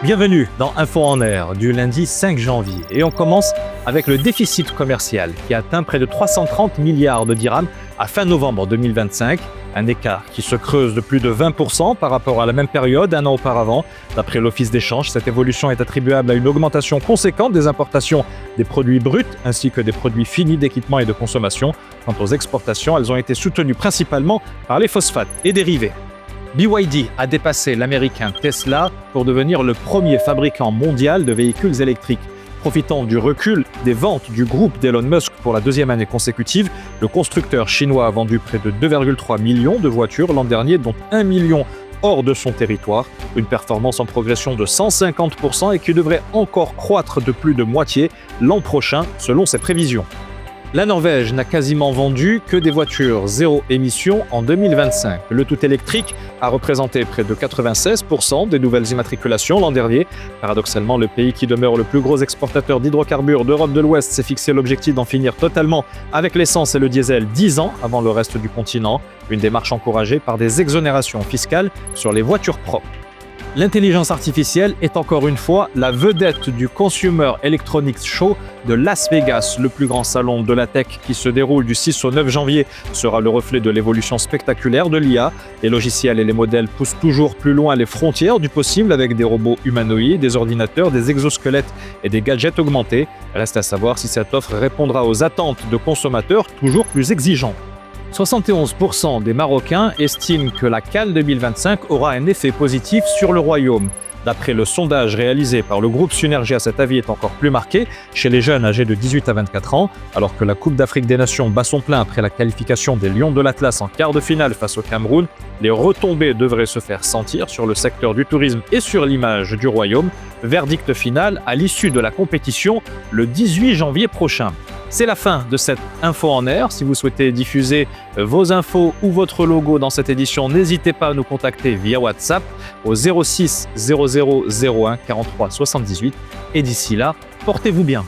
Bienvenue dans Info en Air du lundi 5 janvier et on commence avec le déficit commercial qui atteint près de 330 milliards de dirhams à fin novembre 2025, un écart qui se creuse de plus de 20% par rapport à la même période un an auparavant. D'après l'Office d'échange, cette évolution est attribuable à une augmentation conséquente des importations des produits bruts ainsi que des produits finis d'équipement et de consommation. Quant aux exportations, elles ont été soutenues principalement par les phosphates et dérivés. BYD a dépassé l'américain Tesla pour devenir le premier fabricant mondial de véhicules électriques. Profitant du recul des ventes du groupe d'Elon Musk pour la deuxième année consécutive, le constructeur chinois a vendu près de 2,3 millions de voitures l'an dernier, dont 1 million hors de son territoire. Une performance en progression de 150% et qui devrait encore croître de plus de moitié l'an prochain selon ses prévisions. La Norvège n'a quasiment vendu que des voitures zéro émission en 2025. Le tout électrique a représenté près de 96% des nouvelles immatriculations l'an dernier. Paradoxalement, le pays qui demeure le plus gros exportateur d'hydrocarbures d'Europe de l'Ouest s'est fixé l'objectif d'en finir totalement avec l'essence et le diesel 10 ans avant le reste du continent. Une démarche encouragée par des exonérations fiscales sur les voitures propres. L'intelligence artificielle est encore une fois la vedette du Consumer Electronics Show de Las Vegas. Le plus grand salon de la tech qui se déroule du 6 au 9 janvier sera le reflet de l'évolution spectaculaire de l'IA. Les logiciels et les modèles poussent toujours plus loin les frontières du possible avec des robots humanoïdes, des ordinateurs, des exosquelettes et des gadgets augmentés. Reste à savoir si cette offre répondra aux attentes de consommateurs toujours plus exigeants. 71% des Marocains estiment que la CAN 2025 aura un effet positif sur le royaume. D'après le sondage réalisé par le groupe Synergia, cet avis est encore plus marqué chez les jeunes âgés de 18 à 24 ans. Alors que la Coupe d'Afrique des Nations bat son plein après la qualification des Lions de l'Atlas en quart de finale face au Cameroun, les retombées devraient se faire sentir sur le secteur du tourisme et sur l'image du royaume. Verdict final à l'issue de la compétition le 18 janvier prochain. C'est la fin de cette Info en Air. Si vous souhaitez diffuser vos infos ou votre logo dans cette édition, n'hésitez pas à nous contacter via WhatsApp au 06 00 01 43 78. Et d'ici là, portez-vous bien.